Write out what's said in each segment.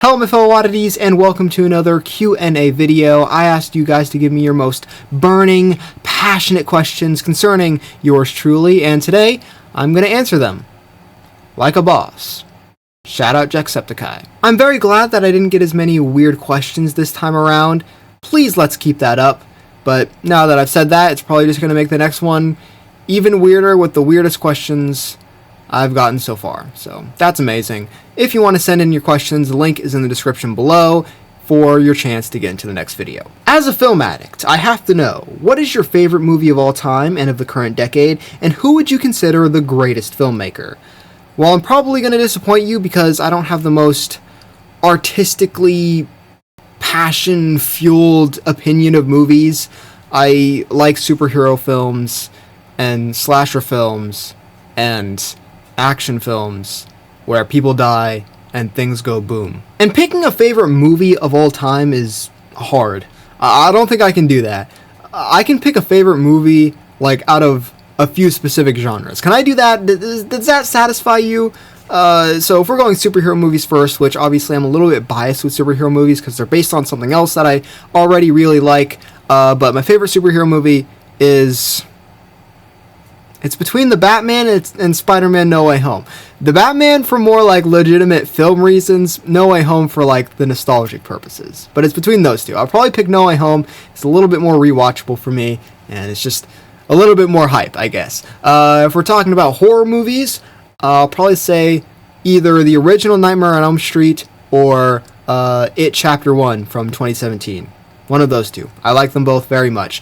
Hello my fellow oddities and welcome to another Q&A video. I asked you guys to give me your most burning, passionate questions concerning yours truly, and today I'm going to answer them like a boss. Shout out Jacksepticeye. I'm very glad that I didn't get as many weird questions this time around. Please let's keep that up. But now that I've said that, it's probably just going to make the next one even weirder with the weirdest questions I've gotten so far. So that's amazing. If you want to send in your questions, the link is in the description below for your chance to get into the next video. As a film addict, I have to know, what is your favorite movie of all time and of the current decade, and who would you consider the greatest filmmaker? Well, I'm probably going to disappoint you because I don't have the most artistically passion-fueled opinion of movies. I like superhero films and slasher films and action films where people die and things go boom. And picking a favorite movie of all time is hard. I don't think I can do that. I can pick a favorite movie like out of a few specific genres. Can I do that? Does that satisfy you? So if we're going superhero movies first, which obviously I'm a little bit biased with superhero movies because they're based on something else that I already really like, but my favorite superhero movie is... it's between the Batman and Spider-Man No Way Home. The Batman for more like legitimate film reasons, No Way Home for like the nostalgic purposes. But it's between those two. I'll probably pick No Way Home. It's a little bit more rewatchable for me, and it's just a little bit more hype, I guess. If we're talking about horror movies, I'll probably say either the original Nightmare on Elm Street or It Chapter 1 from 2017. One of those two. I like them both very much.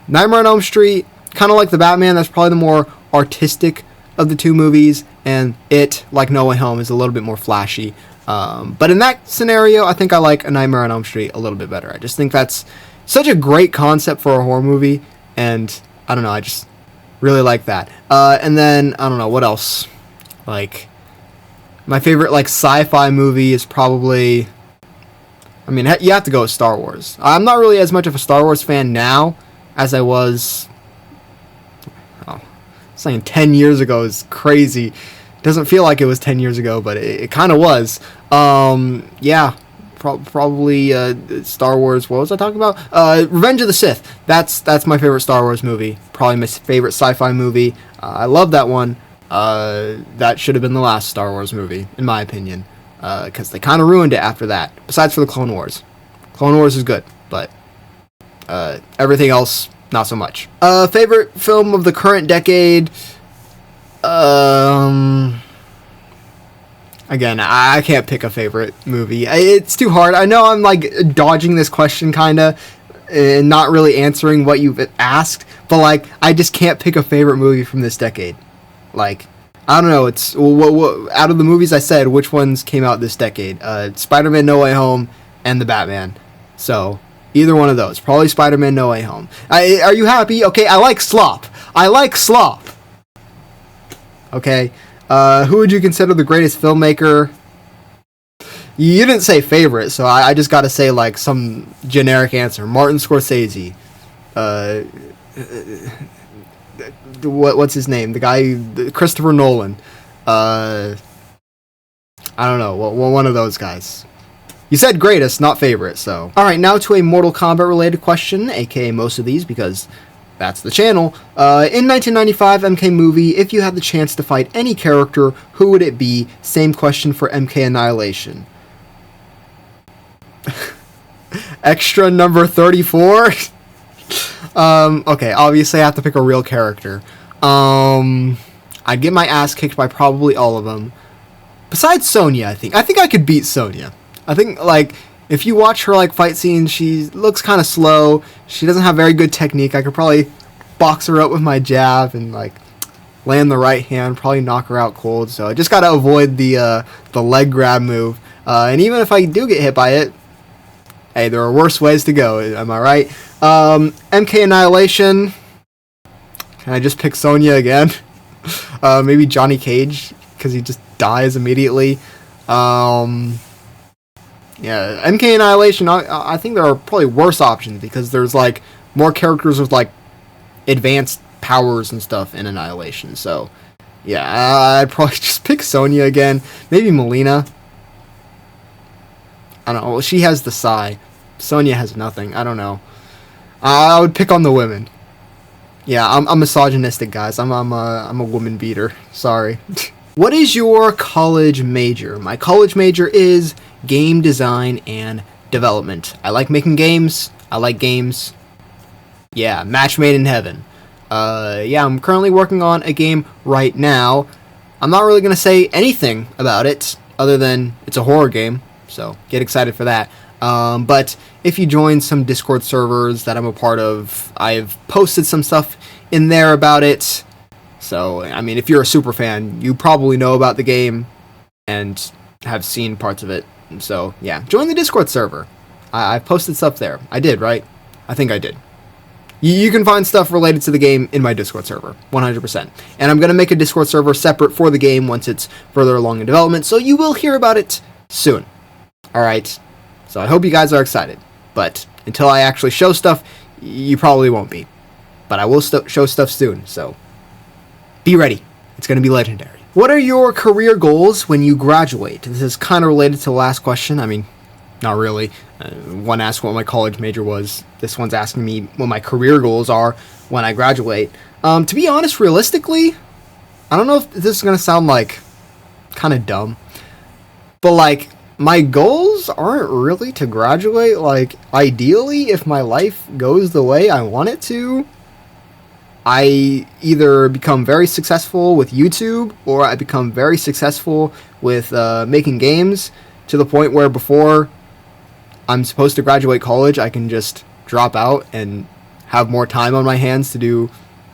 Nightmare on Elm Street, kind of like the Batman, that's probably the more artistic of the two movies, and It, like No Way Home, is a little bit more flashy. But in that scenario, I think I like A Nightmare on Elm Street a little bit better. I just think that's such a great concept for a horror movie, and I don't know, I just really like that. And then, I don't know, what else? Like, my favorite, like, sci-fi movie is probably... I mean, you have to go with Star Wars. I'm not really as much of a Star Wars fan now as I was... saying 10 years ago is crazy. Doesn't feel like it was 10 years ago, but it kind of was. Yeah, probably Star Wars. What was I talking about? Revenge of the Sith. That's my favorite Star Wars movie. Probably my favorite sci-fi movie. I love that one. That should have been the last Star Wars movie, in my opinion, because they kind of ruined it after that. Besides for the Clone Wars. Clone Wars is good, but everything else... not so much. Favorite film of the current decade? Again, I can't pick a favorite movie. It's too hard. I know I'm like dodging this question kinda and not really answering what you've asked, but like I just can't pick a favorite movie from this decade. Like, I don't know, it's out of the movies I said, which ones came out this decade? Spider-Man No Way Home and The Batman. So, either one of those. Probably Spider-Man No Way Home. Are you happy? Okay, I like slop. I like slop. Okay. Who would you consider the greatest filmmaker? You didn't say favorite, so I just gotta say, like, some generic answer. Martin Scorsese. What's his name? The guy... Christopher Nolan. I don't know. One of those guys. You said greatest, not favorite, so... Alright, now to a Mortal Kombat related question, aka most of these, because that's the channel. In 1995 MK movie, if you had the chance to fight any character, who would it be? Same question for MK Annihilation. Extra number 34? Okay, obviously I have to pick a real character. I'd get my ass kicked by probably all of them. Besides Sonya, I think. I think I could beat Sonya. I think, like, if you watch her, like, fight scenes, she looks kind of slow. She doesn't have very good technique. I could probably box her up with my jab and, like, land the right hand, probably knock her out cold. So I just got to avoid the leg grab move. And even if I do get hit by it, hey, there are worse ways to go. Am I right? MK Annihilation. Can I just pick Sonya again? Maybe Johnny Cage, because he just dies immediately. Yeah, MK Annihilation, I think there are probably worse options because there's, like, more characters with, like, advanced powers and stuff in Annihilation. So, yeah, I'd probably just pick Sonya again. Maybe Melina. I don't know. Well, she has the sigh. Sonya has nothing. I don't know. I would pick on the women. Yeah, I'm misogynistic, guys. I'm a woman beater. Sorry. What is your college major? My college major is game design and development. I like making games. I like games. Yeah, match made in heaven. Yeah, I'm currently working on a game right now. I'm not really going to say anything about it other than it's a horror game, so get excited for that. But if you join some Discord servers that I'm a part of, I've posted some stuff in there about it. So, I mean, if you're a super fan, you probably know about the game and have seen parts of it. So, yeah, join the Discord server. I've posted stuff there. I did, right? I think I did. You can find stuff related to the game in my Discord server, 100%. And I'm going to make a Discord server separate for the game once it's further along in development, so you will hear about it soon. Alright, so I hope you guys are excited. But until I actually show stuff, you probably won't be. But I will show stuff soon, so be ready. It's going to be legendary. What are your career goals when you graduate? This is kind of related to the last question. I mean, not really. One asked what my college major was. This one's asking me what my career goals are when I graduate. To be honest, realistically, I don't know if this is going to sound like kind of dumb, but like my goals aren't really to graduate. Like ideally, if my life goes the way I want it to, I either become very successful with YouTube or I become very successful with making games to the point where before I'm supposed to graduate college, I can just drop out and have more time on my hands to do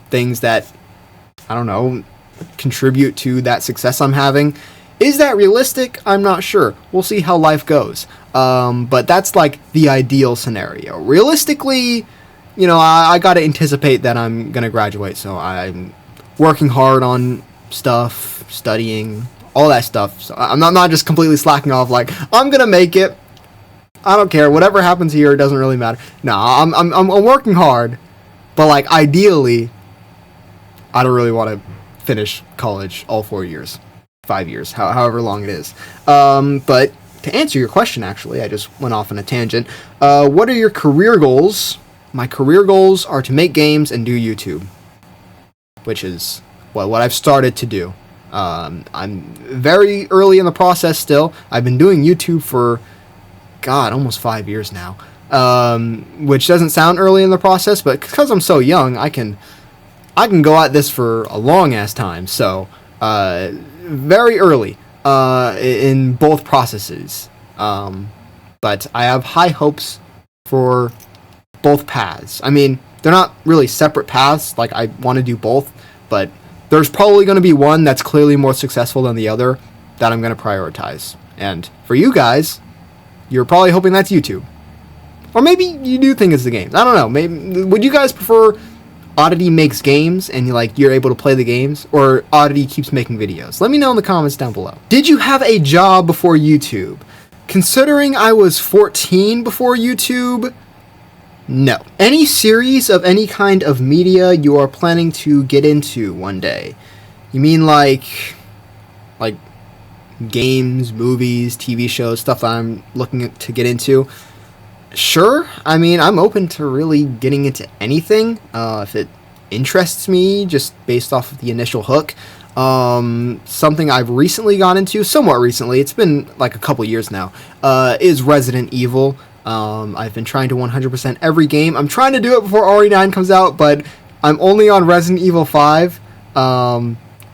things that, I don't know, contribute to that success I'm having. Is that realistic? I'm not sure. We'll see how life goes. But that's like the ideal scenario. Realistically, you know, I gotta anticipate that I'm gonna graduate, so I'm working hard on stuff, studying, all that stuff. So I'm not just completely slacking off like, I'm gonna make it. I don't care. Whatever happens here, it doesn't really matter. No, I'm working hard, but like ideally, I don't really want to finish college all 4 years, 5 years, however long it is. But to answer your question, actually, I just went off on a tangent. What are your career goals? My career goals are to make games and do YouTube, which is what I've started to do. I'm very early in the process still. I've been doing YouTube for, God, almost 5 years now, which doesn't sound early in the process, but because I'm so young, I can go at this for a long-ass time, so very early in both processes. But I have high hopes for both paths. I mean, they're not really separate paths, like I want to do both, but there's probably going to be one that's clearly more successful than the other that I'm going to prioritize. And for you guys, you're probably hoping that's YouTube. Or maybe you do think it's the games. I don't know. Maybe would you guys prefer Oddity makes games and you're able to play the games, or Oddity keeps making videos? Let me know in the comments down below. Did you have a job before YouTube? Considering I was 14 before YouTube, no. Any series of any kind of media you are planning to get into one day? You mean like games, movies, TV shows, stuff that I'm looking to get into? Sure. I mean, I'm open to really getting into anything if it interests me, just based off of the initial hook. Something I've recently got into, somewhat recently, it's been like a couple years now, is Resident Evil. I've been trying to 100% every game. I'm trying to do it before RE9 comes out, but I'm only on Resident Evil 5.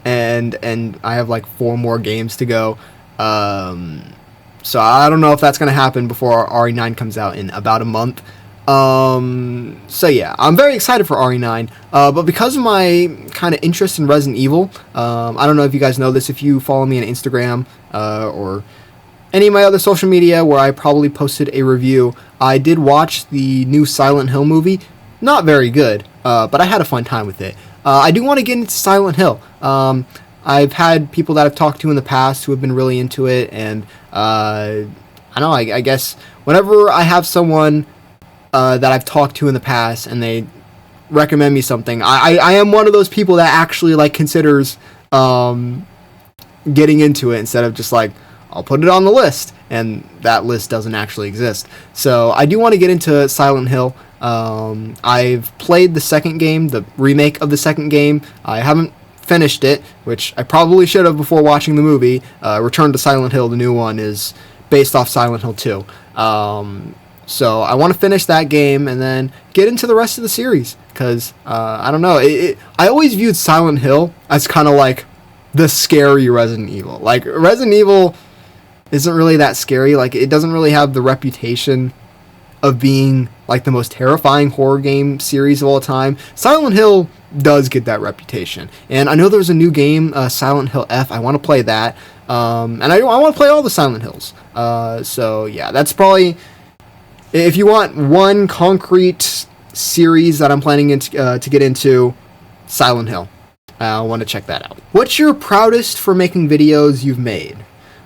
And I have like 4 more games to go. So I don't know if that's going to happen before RE9 comes out in about a month. So yeah, I'm very excited for RE9. But because of my kind of interest in Resident Evil, I don't know if you guys know this, if you follow me on Instagram, or any of my other social media where I probably posted a review, I did watch the new Silent Hill movie. Not very good, but I had a fun time with it. I do want to get into Silent Hill. I've had people that I've talked to in the past who have been really into it, and I don't know, I guess whenever I have someone that I've talked to in the past and they recommend me something, I am one of those people that actually like considers getting into it instead of just like, I'll put it on the list and that list doesn't actually exist. So I do want to get into Silent Hill. I've played the second game, the remake of the second game. I haven't finished it, which I probably should have before watching the movie. Return to Silent Hill, the new one, is based off Silent Hill 2. So I want to finish that game and then get into the rest of the series, because I don't know. I always viewed Silent Hill as kind of like the scary Resident Evil. Like, Resident Evil isn't really that scary. Like, it doesn't really have the reputation of being like the most terrifying horror game series of all time. Silent Hill does get that reputation, and I know there's a new game, Silent Hill F. I want to play that, and I want to play all the Silent Hills. So yeah, that's probably, if you want one concrete series that I'm planning to get into, Silent Hill. I want to check that out. What's your proudest for making videos you've made?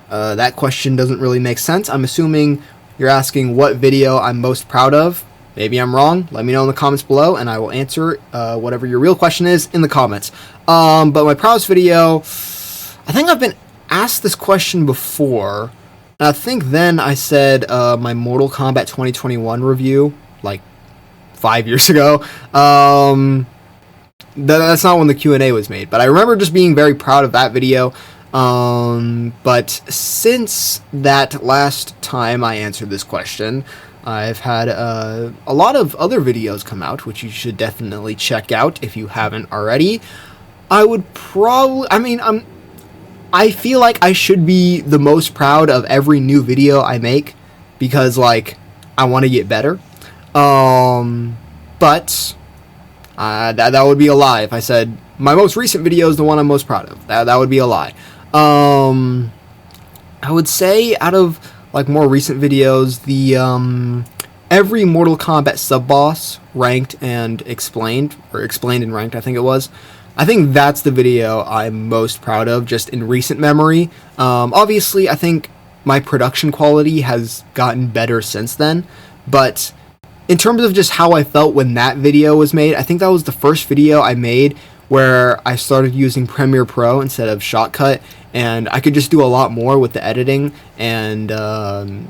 That question doesn't really make sense. I'm assuming you're asking what video I'm most proud of. Maybe I'm wrong. Let me know in the comments below, and I will answer whatever your real question is in the comments. But my proudest video, I think I've been asked this question before. And I think then I said my Mortal Kombat 2021 review, like 5 years ago. That's not when the Q&A was made, but I remember just being very proud of that video. But since that last time I answered this question, I've had a lot of other videos come out, which you should definitely check out if you haven't already. I would probably, I feel like I should be the most proud of every new video I make, because, like, I want to get better. But that would be a lie if I said my most recent video is the one I'm most proud of. That would be a lie. I would say out of like more recent videos, the every Mortal Kombat sub-boss ranked and explained, or explained and ranked, I think it was. I think that's the video I'm most proud of, just in recent memory. Obviously, I think my production quality has gotten better since then, but in terms of just how I felt when that video was made, I think that was the first video I made where I started using Premiere Pro instead of Shotcut, and I could just do a lot more with the editing, and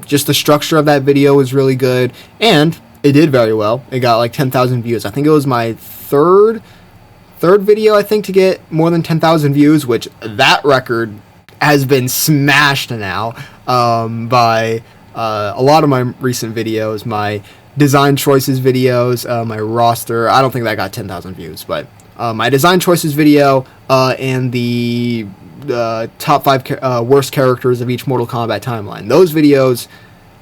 just the structure of that video was really good, and it did very well. It got like 10,000 views. I think it was my third video, I think, to get more than 10,000 views, which that record has been smashed now by a lot of my recent videos, my design choices videos, my roster. I don't think that got 10,000 views, but my design choices video and the top 5 worst characters of each Mortal Kombat timeline. Those videos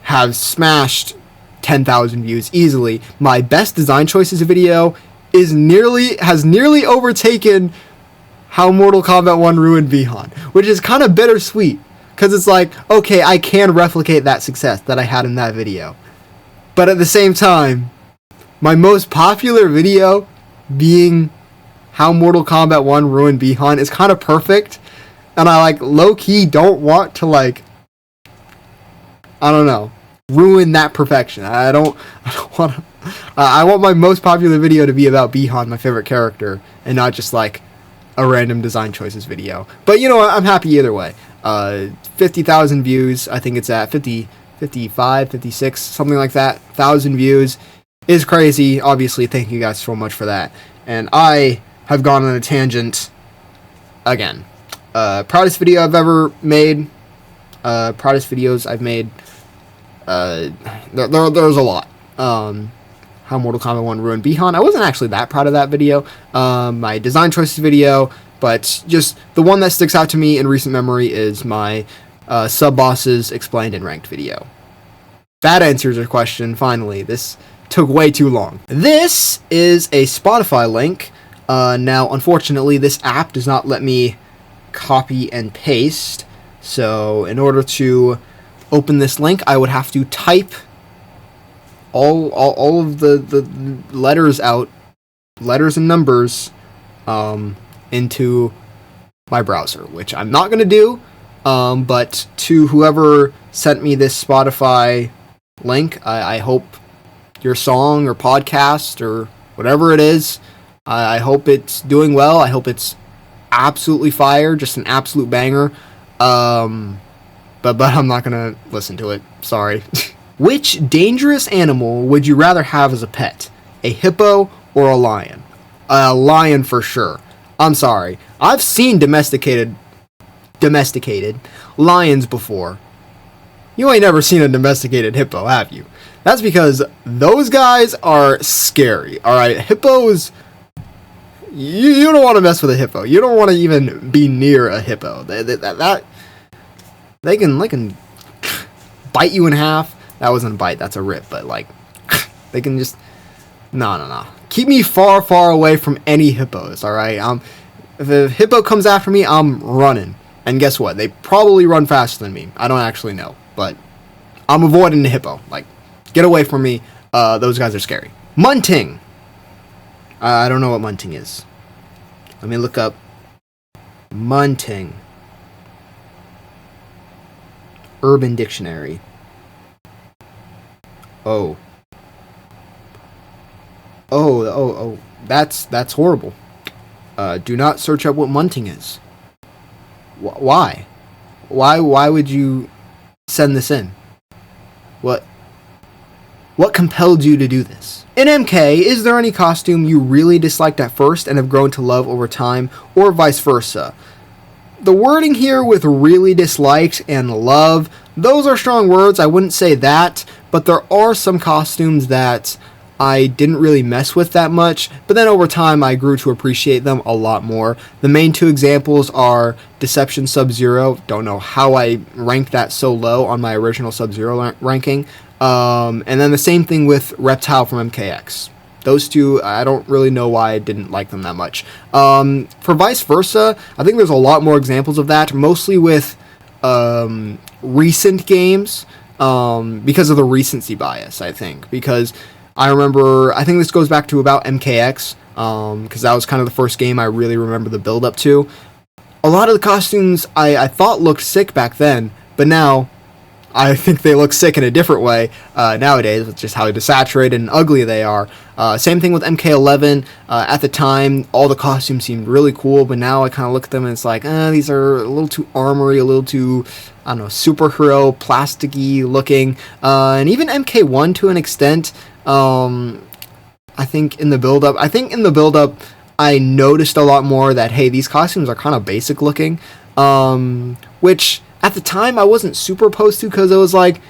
have smashed 10,000 views easily. My best design choices video has nearly overtaken how Mortal Kombat 1 ruined Bihan, which is kind of bittersweet, because it's like, okay, I can replicate that success that I had in that video. But at the same time, my most popular video being how Mortal Kombat 1 ruined Bihan is kind of perfect, and I, like, low-key don't want to, like, I don't know, ruin that perfection. I don't want to. I want my most popular video to be about Bihan, my favorite character, and not just, like, a random design choices video. But, you know what, I'm happy either way. 50,000 views, I think it's at 55, 56, something like that, 1,000 views is crazy. Obviously, thank you guys so much for that. And I have gone on a tangent again. Proudest video I've ever made, proudest videos I've made, there's a lot. How Mortal Kombat 1 ruined Bihan. I wasn't actually that proud of that video. My design choices video, but just the one that sticks out to me in recent memory is my sub-bosses explained and ranked video. That answers your question, finally. This took way too long. This is a Spotify link. Now, unfortunately, this app does not let me copy and paste. So, in order to open this link, I would have to type all of the letters out, letters and numbers, into my browser, which I'm not going to do. But to whoever sent me this Spotify link, I hope your song or podcast or whatever it is, I hope it's doing well. I hope it's absolutely fire, just an absolute banger. but I'm not gonna listen to it. Sorry. Which dangerous animal would you rather have as a pet? A hippo or a lion? A lion for sure. I'm sorry. I've seen domesticated lions before. You ain't never seen a domesticated hippo, have you? That's because those guys are scary. Alright, hippos... You don't want to mess with a hippo. You don't want to even be near a hippo. They can bite you in half. That wasn't a bite, that's a rip. But, like, they can just... No. Keep me far, far away from any hippos, alright? If a hippo comes after me, I'm running. And guess what? They probably run faster than me. I don't actually know. But I'm avoiding the hippo. Like, get away from me. Those guys are scary. Munting. I don't know what munting is. Let me look up munting. Urban Dictionary. Oh, that's horrible. Do not search up what munting is. Why? Why would you send this in? What compelled you to do this? In MK, is there any costume you really disliked at first and have grown to love over time, or vice versa? The wording here with really disliked and love, those are strong words, I wouldn't say that, but there are some costumes that I didn't really mess with that much, but then over time I grew to appreciate them a lot more. The main two examples are Deception Sub-Zero. Don't know how I ranked that so low on my original Sub-Zero ranking. And then the same thing with Reptile from MKX. Those two, I don't really know why I didn't like them that much. For vice versa, I think there's a lot more examples of that, mostly with recent games, because of the recency bias, I think. Because I remember, I think this goes back to about MKX, because that was kind of the first game I really remember the build-up to. A lot of the costumes I thought looked sick back then, but now I think they look sick in a different way nowadays, with just how desaturated and ugly they are. Same thing with MK11. At the time, all the costumes seemed really cool, but now I kind of look at them and it's like, these are a little too armory, a little too, I don't know, superhero, plasticky looking. And even MK1 to an extent, I think in the build-up, I noticed a lot more that, hey, these costumes are kind of basic looking, which at the time I wasn't super opposed to, because it was like,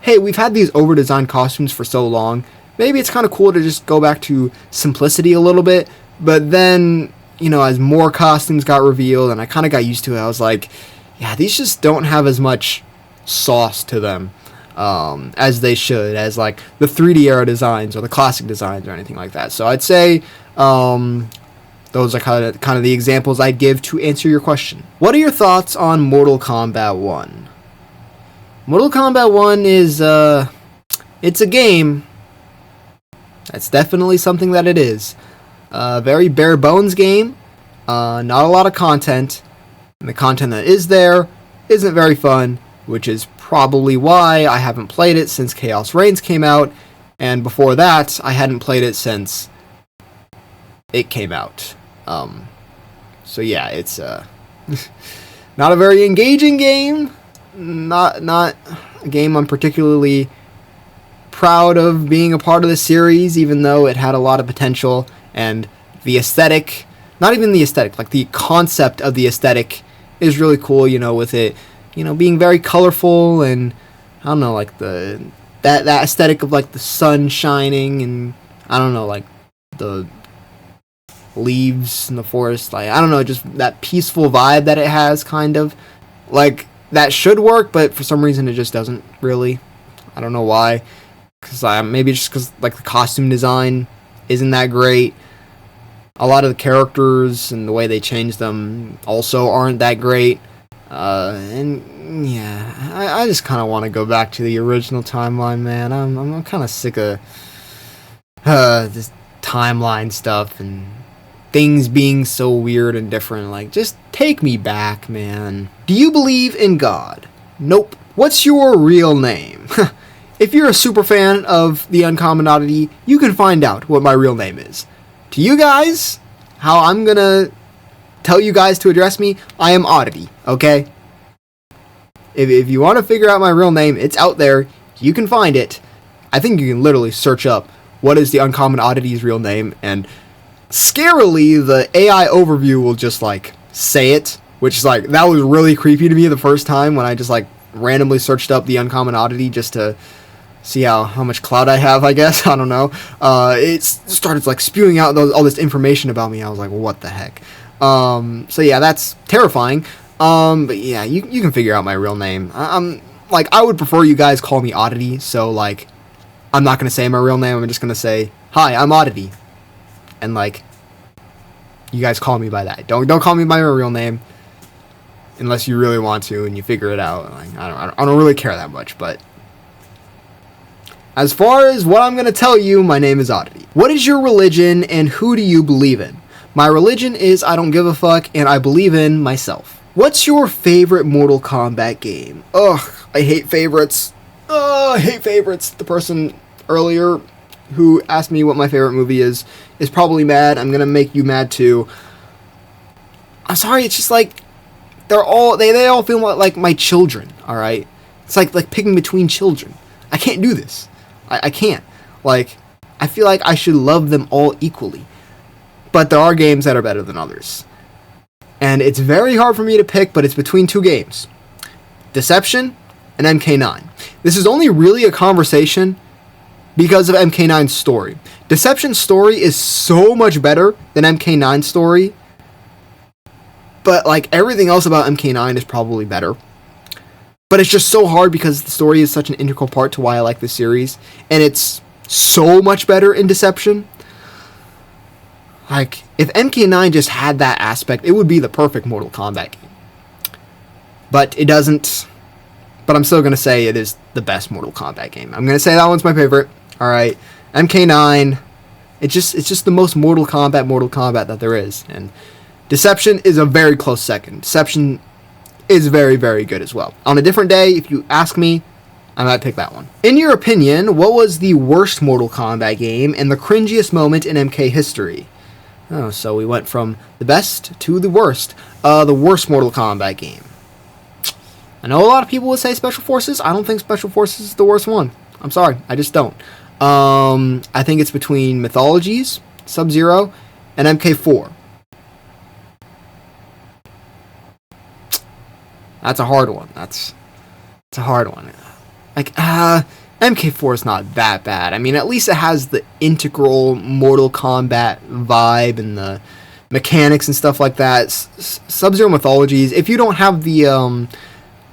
hey, we've had these over-designed costumes for so long, maybe it's kind of cool to just go back to simplicity a little bit. But then, you know, as more costumes got revealed and I kind of got used to it, I was like, yeah, these just don't have as much sauce to them as they should, as like the 3D era designs or the classic designs or anything like that. So I'd say those are kind of the examples I'd give to answer your question. What are your thoughts on Mortal Kombat 1? Mortal Kombat 1 is, it's a game. That's definitely something that it is. Very bare bones game. Not a lot of content. And the content that is there isn't very fun, which is probably why I haven't played it since Chaos Reigns came out. And before that, I hadn't played it since it came out. So yeah, it's not a very engaging game. Not a game I'm particularly proud of being a part of the series, even though it had a lot of potential, and the aesthetic, not even the aesthetic, like the concept of the aesthetic is really cool, you know, with it, you know, being very colorful, and I don't know, like that aesthetic of like the sun shining, and I don't know, like the leaves in the forest, like I don't know, just that peaceful vibe that it has, kind of like that should work, but for some reason it just doesn't really. I don't know why, because maybe just because like the costume design isn't that great. A lot of the characters and the way they change them also aren't that great. And yeah, I just kind of want to go back to the original timeline, man. I'm kind of sick of this timeline stuff and things being so weird and different. Like, just take me back, man. Do you believe in God? Nope. What's your real name? If you're a super fan of the Uncommon Oddity, you can find out what my real name is. To you guys, how I'm gonna tell you guys to address me, I am Oddity, okay? If you want to figure out my real name, it's out there. You can find it. I think you can literally search up what is the Uncommon Oddity's real name, and scarily the AI overview will just like say it, which is like, that was really creepy to me the first time when I just like randomly searched up the Uncommon Oddity just to see how much clout I have, I guess. I don't know. It started like spewing out all this information about me. I was like, what the heck? So yeah, that's terrifying. But yeah, you can figure out my real name. I'm like, I would prefer you guys call me Oddity, so like, I'm not gonna say my real name. I'm just gonna say, hi, I'm Oddity, and like, you guys call me by that. Don't call me by my real name, unless you really want to and you figure it out. Like, I don't really care that much. But as far as what I'm gonna tell you, my name is Oddity. What is your religion and who do you believe in? My religion is I don't give a fuck and I believe in myself. What's your favorite Mortal Kombat game? Ugh, I hate favorites. I hate favorites. The person earlier who asked me what my favorite movie is probably mad. I'm gonna make you mad too. I'm sorry, it's just like, they all feel like my children, alright? It's like picking between children. I can't do this. I can't. Like, I feel like I should love them all equally. But there are games that are better than others. And it's very hard for me to pick, but it's between two games. Deception and MK9. This is only really a conversation because of MK9's story. Deception's story is so much better than MK9's story. But like, everything else about MK9 is probably better. But it's just so hard because the story is such an integral part to why I like this series. And it's so much better in Deception. Like, if MK9 just had that aspect, it would be the perfect Mortal Kombat game. But it doesn't. But I'm still going to say it is the best Mortal Kombat game. I'm going to say that one's my favorite. Alright. MK9, it's just the most Mortal Kombat that there is. And Deception is a very close second. Deception is very, very good as well. On a different day, if you ask me, I might pick that one. In your opinion, what was the worst Mortal Kombat game and the cringiest moment in MK history? Oh, so we went from the best to the worst. The worst Mortal Kombat game. I know a lot of people would say Special Forces. I don't think Special Forces is the worst one. I'm sorry, I just don't. I think it's between Mythologies, Sub-Zero, and MK4. That's a hard one. That's a hard one. Like, MK4 is not that bad. I mean, at least it has the integral Mortal Kombat vibe and the mechanics and stuff like that. Sub-Zero Mythologies, if you don't have the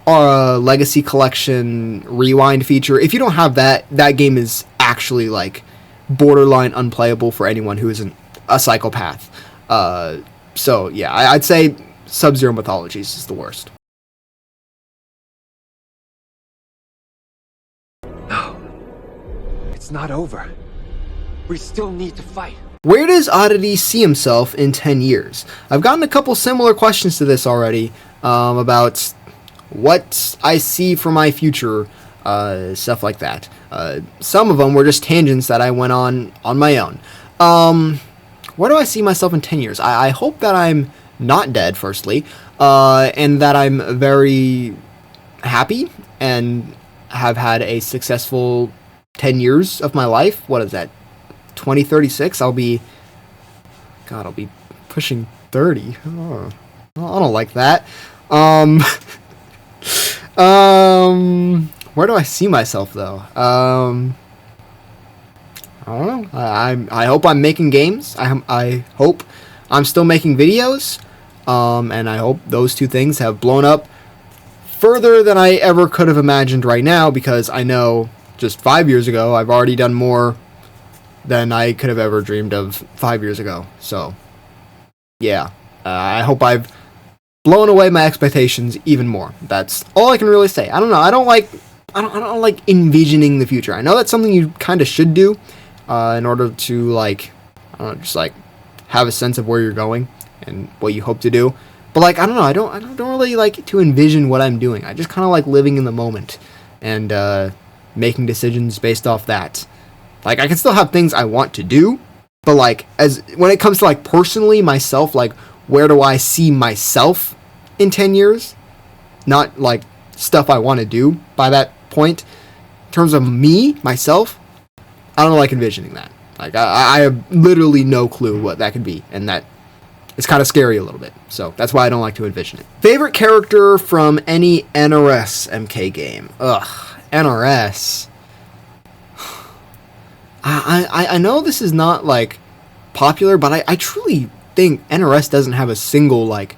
Legacy Collection Rewind feature, if you don't have that, that game is actually, like, borderline unplayable for anyone who isn't a psychopath. So, yeah, I'd say Sub-Zero Mythologies is the worst. It's not over. We still need to fight. Where does Oddity see himself in 10 years? I've gotten a couple similar questions to this already, about what I see for my future, stuff like that. Some of them were just tangents that I went on my own. Where do I see myself in 10 years? I hope that I'm not dead, firstly, and that I'm very happy and have had a successful 10 years of my life. What is that? 2036? I'll be pushing 30. Oh, I don't like that. Where do I see myself though? I don't know. I hope I'm making games. I hope I'm still making videos. And I hope those two things have blown up further than I ever could have imagined right now, because I know just 5 years ago, I've already done more than I could have ever dreamed of 5 years ago. So, yeah, I hope I've blown away my expectations even more. That's all I can really say. I don't know. I don't like envisioning the future. I know that's something you kind of should do, in order to like, I don't know, just like have a sense of where you're going and what you hope to do. But like, I don't know. I don't really like to envision what I'm doing. I just kind of like living in the moment and making decisions based off that. Like, I can still have things I want to do, but like, as when it comes to like personally myself, like where do I see myself in 10 years? Not like stuff I want to do by that point. In terms of myself, I don't like envisioning that. Like, I have literally no clue what that could be, and that it's kind of scary a little bit. So that's why I don't like to envision it. Favorite character from any NRS MK game? NRS. I know this is not, like, popular, but I truly think NRS doesn't have a single, like,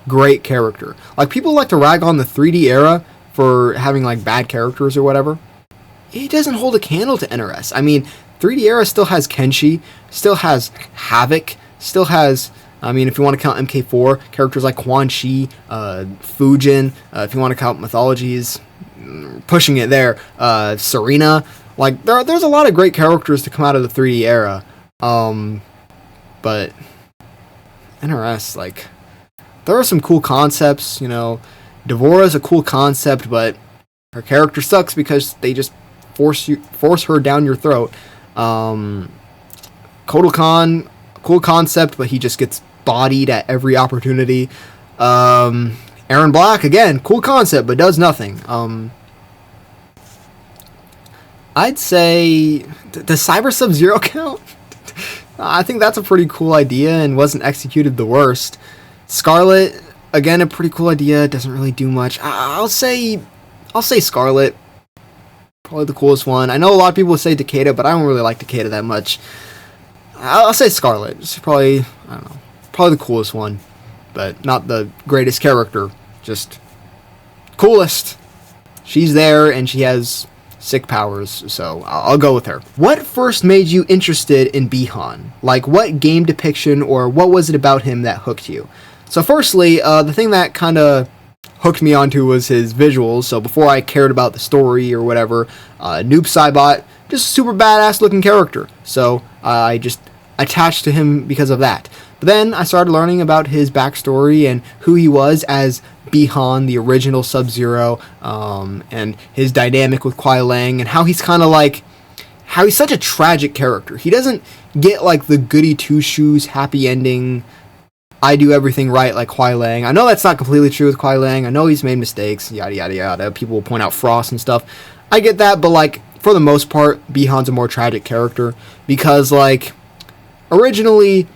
great character. Like, people like to rag on the 3D era for having, like, bad characters or whatever. It doesn't hold a candle to NRS. I mean, 3D era still has Kenshi, still has Havoc, still has, I mean, if you want to count MK4, characters like Quan Chi, Fujin, if you want to count mythologies, pushing it there, Serena. Like, there's a lot of great characters to come out of the 3D era. But NRS, like, there are some cool concepts, you know. Devora's a cool concept, but her character sucks because they just force her down your throat. Kotal Khan, cool concept, but he just gets bodied at every opportunity. Aaron Black, again, cool concept, but does nothing. I'd say, does Cyber Sub-Zero count? I think that's a pretty cool idea and wasn't executed the worst. Scarlet, again, a pretty cool idea, doesn't really do much. I'll say Scarlet. Probably the coolest one. I know a lot of people say Takeda, but I don't really like Takeda that much. I'll say Scarlet. It's probably, I don't know, probably the coolest one, but not the greatest character. Just coolest. She's there, and she has sick powers, so I'll go with her. What first made you interested in Bi-Han? Like, what game depiction or what was it about him that hooked you? So firstly, the thing that kind of hooked me onto was his visuals. So before I cared about the story or whatever, Noob Saibot, just a super badass looking character. So I just attached to him because of that. But then I started learning about his backstory and who he was as Bi-Han, the original Sub-Zero, and his dynamic with Kuai Lang, and how he's kind of like, how he's such a tragic character. He doesn't get like the goody two-shoes, happy ending, I do everything right like Kuai Lang. I know that's not completely true with Kuai Lang. I know he's made mistakes, yada yada yada. People will point out Frost and stuff. I get that, but like, for the most part, Bi-Han's a more tragic character because, like, originally,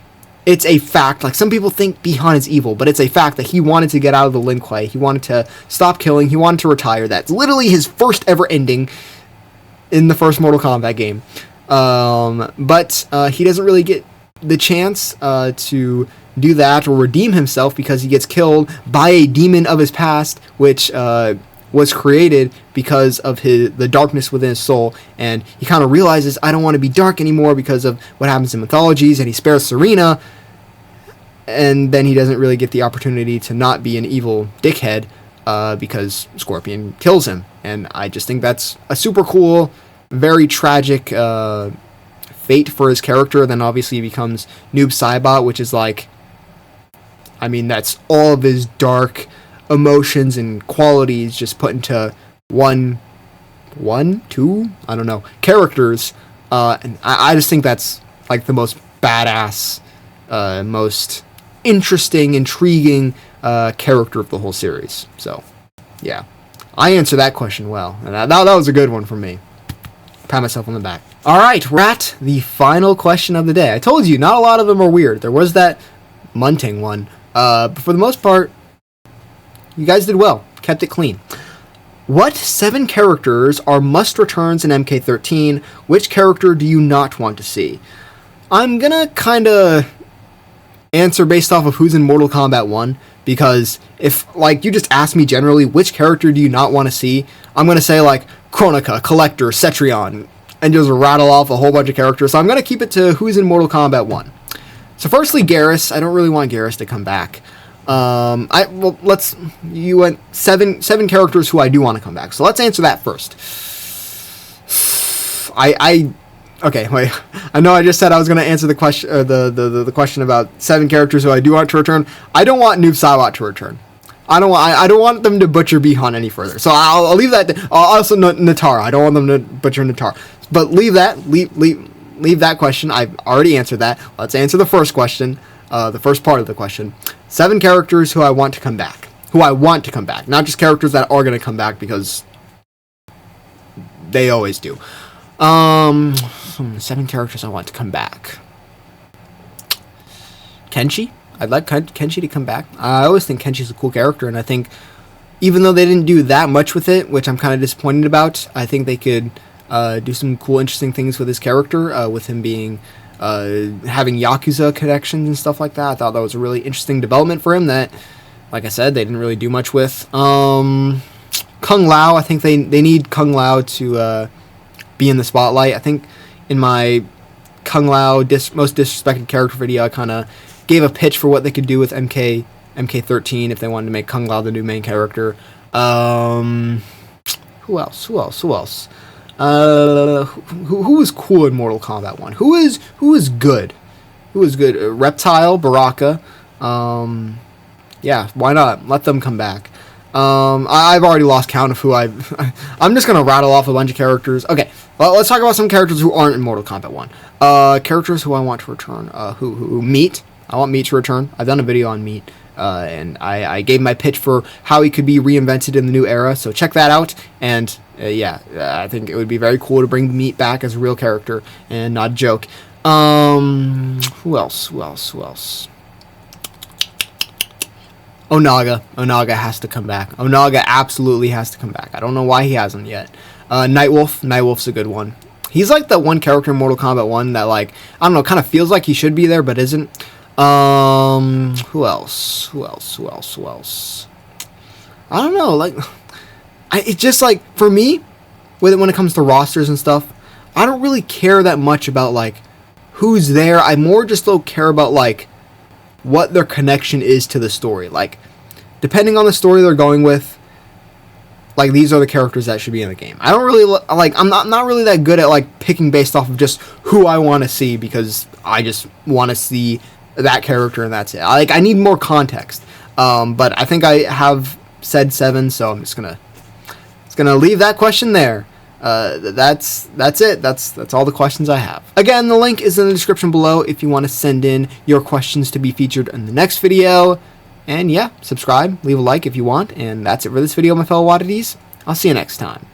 it's a fact. Like, some people think Bi-Han is evil, but it's a fact that he wanted to get out of the Lin Kuei. He wanted to stop killing. He wanted to retire. That's literally his first ever ending in the first Mortal Kombat game. But he doesn't really get the chance to do that or redeem himself because he gets killed by a demon of his past, which was created because of the darkness within his soul, and he kind of realizes, I don't want to be dark anymore because of what happens in mythologies, and he spares Serena, and then he doesn't really get the opportunity to not be an evil dickhead because Scorpion kills him. And I just think that's a super cool, very tragic fate for his character. Then obviously he becomes Noob Saibot, which is like, I mean, that's all of his dark emotions and qualities just put into two, I don't know, characters. And I just think that's like the most badass, most interesting, intriguing character of the whole series. So, yeah. I answered that question well. And that was a good one for me. Pat myself on the back. Alright, we're at the final question of the day. I told you, not a lot of them are weird. There was that Munting one. But for the most part, you guys did well. Kept it clean. What 7 characters are must returns in MK13? Which character do you not want to see? I'm gonna kind of answer based off of who's in Mortal Kombat 1, because if, like, you just ask me generally, which character do you not want to see, I'm gonna say, like, Kronika, Collector, Cetrion, and just rattle off a whole bunch of characters. So I'm gonna keep it to who's in Mortal Kombat 1. So firstly, Garrus. I don't really want Garrus to come back. You went seven characters who I do want to come back. So let's answer that first. Okay, wait. I know I just said I was going to answer the question, the question about 7 characters who I do want to return. I don't want Noob Saibot to return. I don't want them to butcher Bi-Han any further. So I'll leave that. Also, Natara. I don't want them to butcher Natara. But leave that question. I've already answered that. Let's answer the first question. The first part of the question. 7 characters who I want to come back. who I want to come back, not just characters that are going to come back because they always do. 7 characters I want to come back. Kenshi. I'd like Kenshi to come back. I always think Kenshi's a cool character, and I think even though they didn't do that much with it, which I'm kind of disappointed about, I think they could do some cool, interesting things with his character, with him being having Yakuza connections and stuff like that. I thought that was a really interesting development for him that, like I said, they didn't really do much with. Kung Lao, I think they need Kung Lao to be in the spotlight. I think in my Kung Lao most disrespected character video, I kind of gave a pitch for what they could do with MK13 if they wanted to make Kung Lao the new main character. Who else? Who was cool in Mortal Kombat 1? Who is good? Reptile, Baraka. Yeah, why not? Let them come back. I've already lost count of who I'm just gonna rattle off a bunch of characters. Okay, well, let's talk about some characters who aren't in Mortal Kombat 1. Characters who I want to return. Who Meat. I want Meat to return. I've done a video on Meat. And I gave my pitch for how he could be reinvented in the new era, so check that out. And I think it would be very cool to bring Meat back as a real character and not a joke. Who else? Onaga has to come back. Onaga absolutely has to come back. I don't know why he hasn't yet. Nightwolf's a good one. He's like the one character in Mortal Kombat 1 that, like, I don't know, kind of feels like he should be there but isn't. Who else? I don't know, like, it's just like, for me, when it comes to rosters and stuff, I don't really care that much about, like, who's there. I more just don't care about, like, what their connection is to the story. Like, depending on the story they're going with, like, these are the characters that should be in the game. I don't really, like, I'm not really that good at, like, picking based off of just who I want to see, because I just want to see that character and that's it. I need more context. But I think I have said 7, so I'm just gonna leave that question there. That's it. That's all the questions I have. Again, the link is in the description below if you want to send in your questions to be featured in the next video. And yeah, subscribe, leave a like if you want, and that's it for this video, my fellow oddities. I'll see you next time.